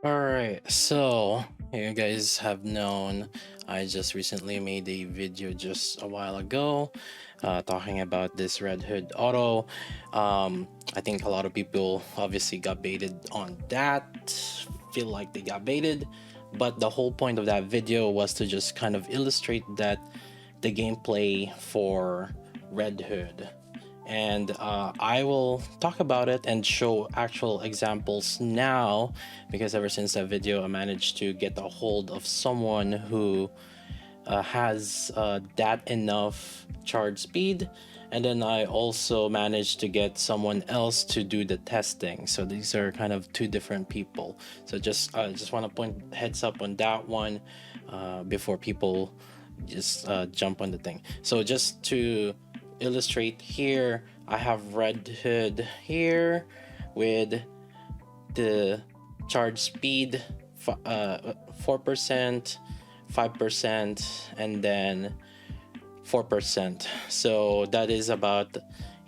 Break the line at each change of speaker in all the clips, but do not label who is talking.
Alright, so you guys have known I just recently made a video just a while ago talking about this Red Hood auto. I think a lot of people obviously got baited on that, feel like they got baited, but the whole point of that video was to just kind of illustrate that the gameplay for Red Hood, and I will talk about it and show actual examples now, because ever since that video I managed to get a hold of someone who has that enough charge speed, and then I also managed to get someone else to do the testing. So these are kind of two different people. So just want to point heads up on that one before people just jump on the thing. So just to illustrate here, I have Red Hood here with the charge speed 4%, 5%, and then 4%. So that is about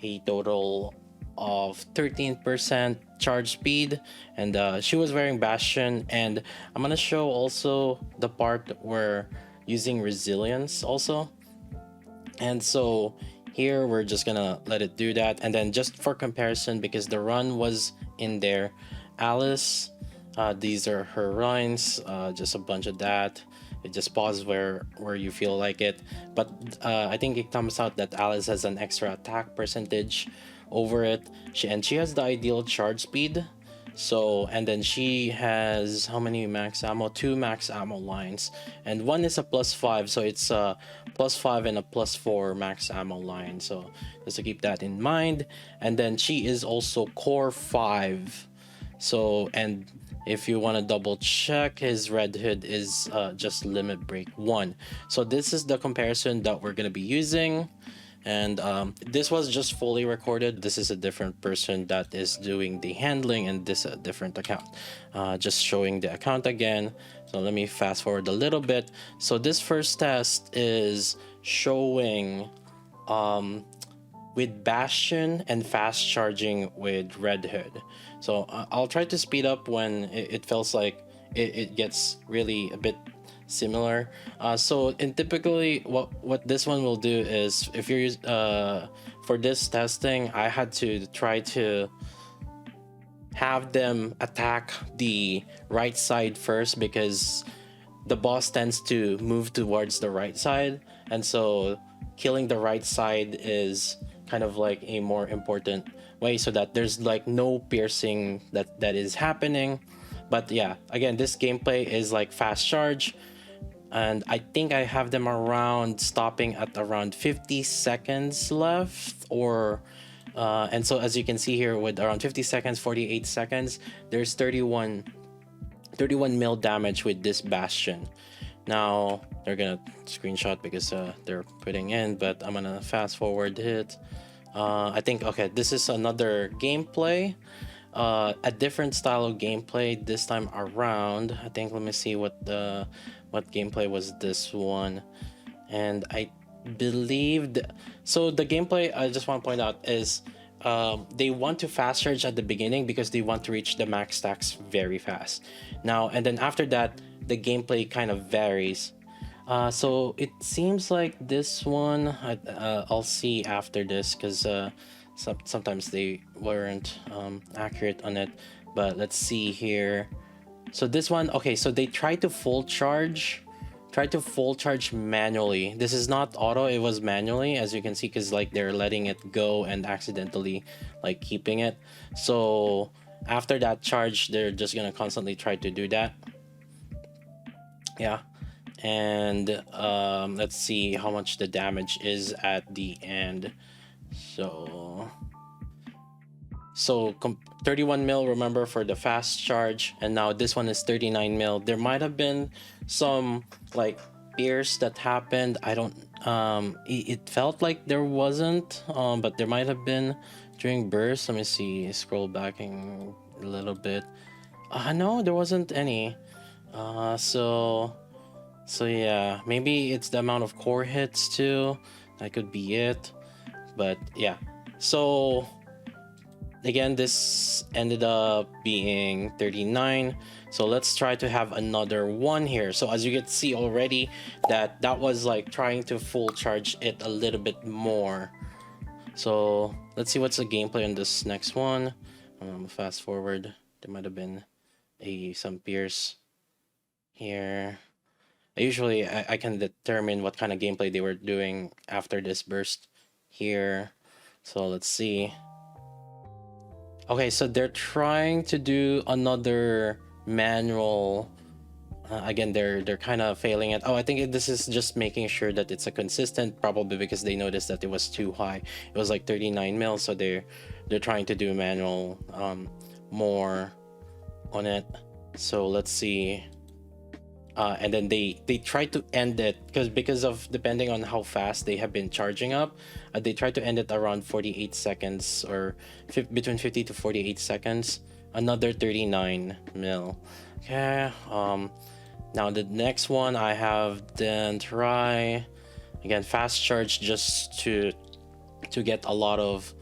a total of 13% charge speed. And she was wearing Bastion, and I'm gonna show also the part where using resilience also. And so here we're just gonna let it do that, and then just for comparison, because the run was in there, Alice, these are her runs, just a bunch of that. You just pause where you feel like it, but I think it comes out that Alice has an extra attack percentage over it. She has the ideal charge speed. So, and then she has how many max ammo? Two max ammo lines, and one is a +5, so it's a +5 and a +4 max ammo line. So just to keep that in mind. And then she is also core 5. So, and if you want to double check, his Red Hood is just limit break 1. So this is the comparison that we're gonna be using. And this was just fully recorded. This is a different person that is doing the handling, and this a different account. Just showing the account again. So let me fast forward a little bit. So this first test is showing with Bastion and fast charging with Red Hood. So I'll try to speed up when it feels like it gets really a bit similar. So in typically what this one will do is, if you're for this testing, I had to try to have them attack the right side first, because the boss tends to move towards the right side, and so killing the right side is kind of like a more important way, so that there's like no piercing that is happening. But yeah, again, this gameplay is like fast charge, and I think I have them around stopping at around 50 seconds left, or and so as you can see here, with around 50 seconds, 48 seconds, there's 31 mil damage with this Bastion. Now they're gonna screenshot because they're putting in, but I'm gonna fast forward it. I think, okay, this is another gameplay, a different style of gameplay this time around. I think, let me see what gameplay was this one. And I believed, so the gameplay, I just want to point out, is they want to fast charge at the beginning because they want to reach the max stacks very fast. Now, and then after that, the gameplay kind of varies. So it seems like this one, I'll see after this, because sometimes they weren't accurate on it. But let's see here. So this one, okay, so they tried to full charge manually. This is not auto, it was manually, as you can see, because like they're letting it go and accidentally like keeping it. So after that charge, they're just gonna constantly try to do that. Yeah. And let's see how much the damage is at the end. So 31 mil, remember, for the fast charge, and now this one is 39 mil. There might have been some like pierce that happened. I don't it felt like there wasn't, but there might have been during burst. Let me see, scroll backing a little bit. No, there wasn't any. So yeah, maybe it's the amount of core hits too. That could be it. But yeah, so again, this ended up being 39. So let's try to have another one here. So as you can see already, that was like trying to full charge it a little bit more. So let's see what's the gameplay on this next one. Fast forward. There might have been some pierce here. Usually I can determine what kind of gameplay they were doing after this burst here. So let's see. Okay, so they're trying to do another manual. Again, they're kind of failing at. Oh, I think this is just making sure that it's a consistent, probably because they noticed that it was too high. It was like 39 mil, so they're trying to do manual more on it. So let's see. And then they try to end it because of depending on how fast they have been charging up, they try to end it around 48 seconds or between 50 to 48 seconds. Another 39 mil. Okay. Now the next one I have then try again fast charge just to get a lot of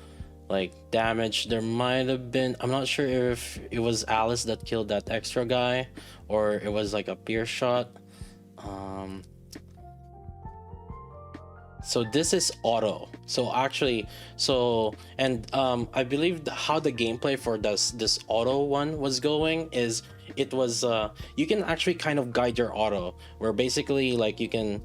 like damage. There might have been, I'm not sure if it was Alice that killed that extra guy or it was like a pierce shot. So this is auto. So actually, I believe how the gameplay for this auto one was going is it was you can actually kind of guide your auto, where basically like you can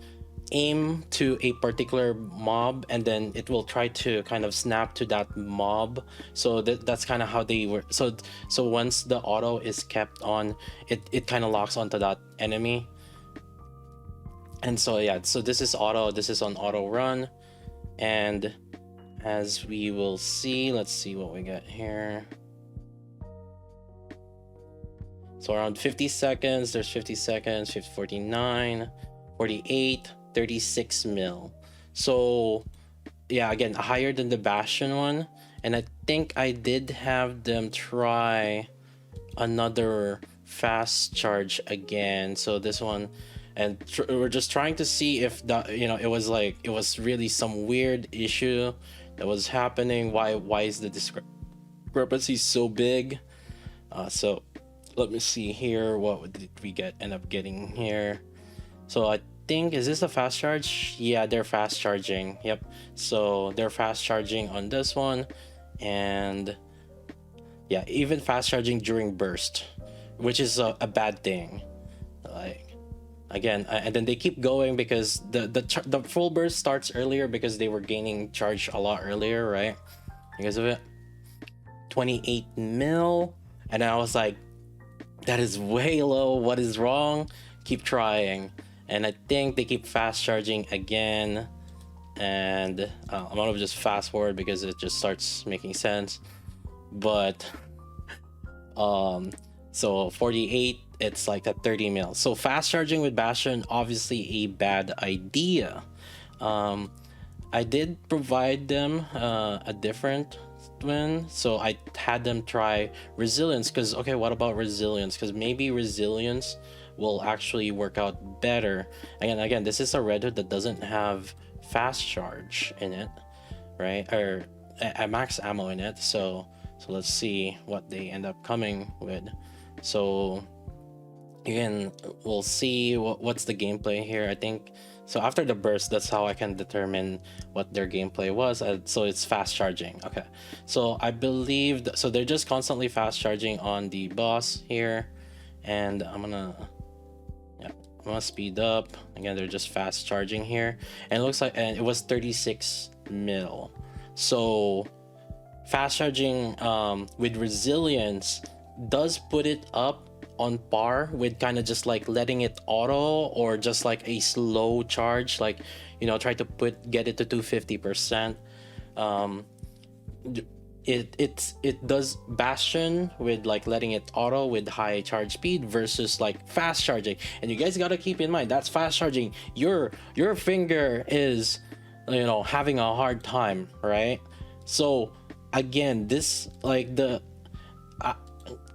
aim to a particular mob and then it will try to kind of snap to that mob. So that's kind of how they were. So once the auto is kept on, it kind of locks onto that enemy. And so yeah, so this is auto, this is on auto run. And as we will see, let's see what we get here. So around 50 seconds, there's 50 seconds, 49, 48, 36 mil. So yeah, again, higher than the Bastion one. And I think I did have them try another fast charge again. So this one, and we're just trying to see if that, you know, it was really some weird issue that was happening. Why is the discrepancy so big? So let me see here, what did we end up getting here. So I think, is this a fast charge? Yeah, they're fast charging. Yep, so they're fast charging on this one. And yeah, even fast charging during burst, which is a bad thing. Like, again, and then they keep going because the full burst starts earlier because they were gaining charge a lot earlier, right? Because of it. 28 mil. And I was like, that is way low. What is wrong? Keep trying. And I think they keep fast charging again. And I'm gonna just fast forward because it just starts making sense. But so 48, it's like at 30 mil. So fast charging with Bastion, obviously a bad idea. I did provide them a different twin, so I had them try resilience. Because okay, what about resilience? Because maybe resilience will actually work out better. Again, this is a Red Hood that doesn't have fast charge in it, right? Or a max ammo in it. So let's see what they end up coming with. So again, we'll see what's the gameplay here. I think so after the burst, that's how I can determine what their gameplay was. So it's fast charging. Okay, so I believe so they're just constantly fast charging on the boss here. And I'm gonna speed up. Again, they're just fast charging here, and it looks like, and it was 36 mil. So fast charging with resilience does put it up on par with kind of just like letting it auto, or just like a slow charge, like, you know, try to get it to 250%. It does Bastion with like letting it auto with high charge speed versus like fast charging. And you guys got to keep in mind, that's fast charging. Your finger is, you know, having a hard time, right? So again, this like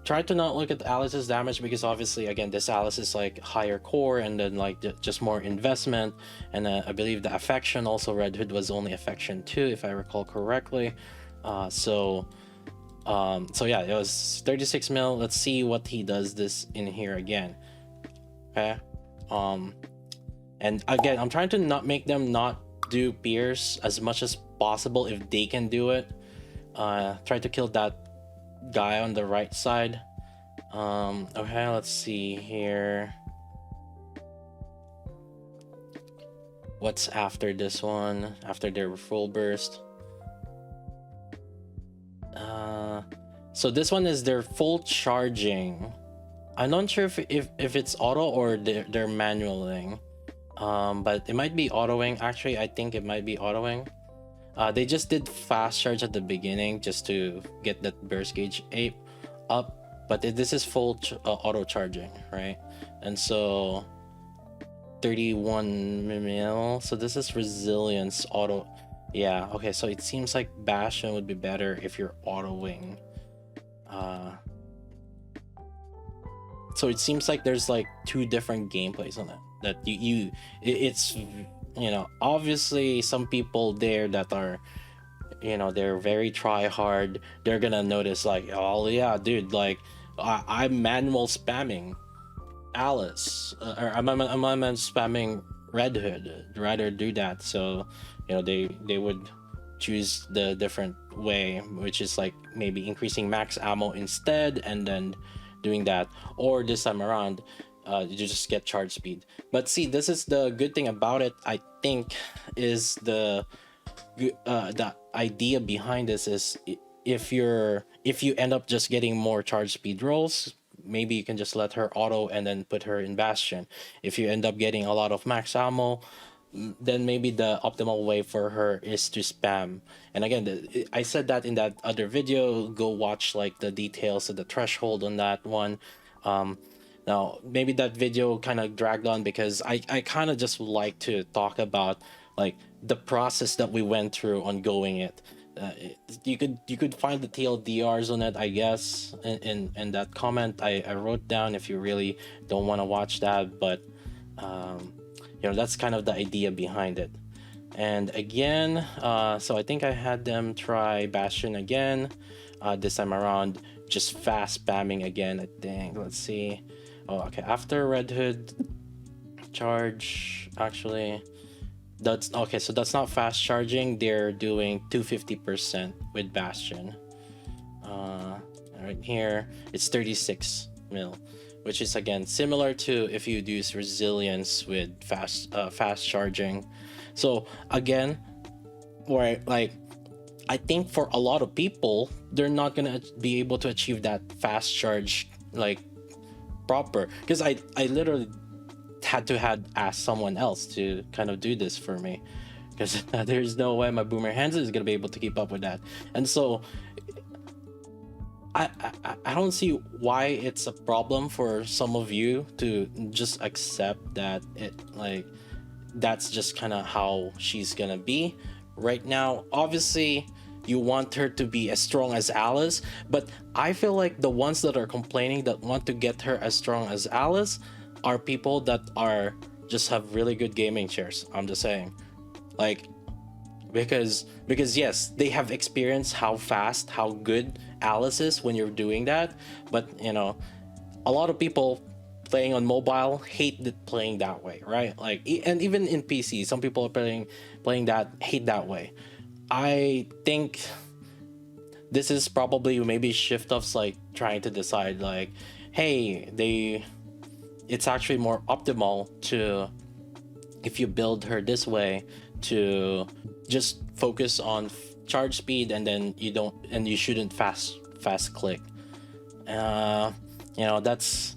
try to not look at Alice's damage, because obviously again this Alice is like higher core and then like just more investment. And I believe the affection also, Red Hood was only affection 2 if I recall correctly. So So yeah, it was 36 mil. Let's see what he does this in here again. Okay. And again, I'm trying to not make them not do pierce as much as possible if they can do it. Try to kill that guy on the right side. Okay, let's see here. What's after this one? After their full burst. So this one is their full charging. I'm not sure if it's auto or they're manualing. But it might be autoing. Actually, I think it might be autoing. They just did fast charge at the beginning just to get that burst gauge up, but this is full auto charging, right? And so 31 mil. So this is resilience auto. Yeah, okay, so it seems like Bastion would be better if you're autoing. So it seems like there's like two different gameplays on it. That it's you know, obviously some people there that are, you know, they're very try hard. They're gonna notice like, oh yeah, dude, like I'm manual spamming Alice, or I'm spamming Red Hood. I'd rather do that. So, you know, they would choose the different way, which is like maybe increasing max ammo instead, and then doing that. Or this time around, you just get charge speed. But see, this is the good thing about it, I think, is the idea behind this is if you end up just getting more charge speed rolls, maybe you can just let her auto and then put her in Bastion. If you end up getting a lot of max ammo, then maybe the optimal way for her is to spam. And again, I said that in that other video. Go watch like the details of the threshold on that one. Now maybe that video kind of dragged on because I kind of just like to talk about like the process that we went through on going it. You could find the TLDRs on it, I guess, in that comment I wrote down if you really don't want to watch that. But you know, that's kind of the idea behind it. And again, so I think I had them try Bastion again. This time around, just fast spamming again, I think. Let's see. Oh, okay. After Red Hood charge, actually, that's okay. So that's not fast charging. They're doing 250% with Bastion. Right here, it's 36 mil, which is again similar to if you use resilience with fast charging. So again, where like I think for a lot of people, they're not gonna be able to achieve that fast charge like proper, because I literally had to ask someone else to kind of do this for me, because there's no way my boomer hands is gonna be able to keep up with that. And so I don't see why it's a problem for some of you to just accept that it like that's just kind of how she's gonna be right now. Obviously you want her to be as strong as Alice, but I feel like the ones that are complaining that want to get her as strong as Alice are people that are just have really good gaming chairs. I'm just saying, like, because yes, they have experienced how fast, how good Alice is when you're doing that. But you know, a lot of people playing on mobile hate playing that way, right? Like, and even in PC, some people are playing that hate that way. I think this is probably maybe Shiftoff's like trying to decide like, hey, it's actually more optimal to, if you build her this way, to just focus on charge speed, and then you shouldn't fast click. You know, that's,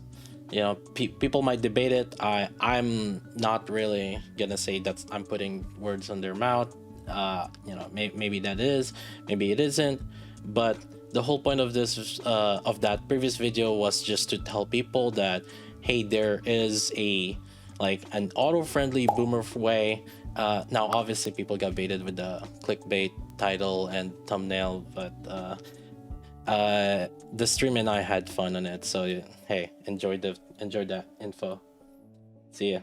you know, people might debate it. I'm not really gonna say that I'm putting words on their mouth. You know, maybe that is, maybe it isn't, but the whole point of this of that previous video was just to tell people that, hey, there is like an auto-friendly boomer way. Now obviously people got baited with the clickbait title and thumbnail, but the stream and I had fun on it, so hey, enjoy that info. See ya.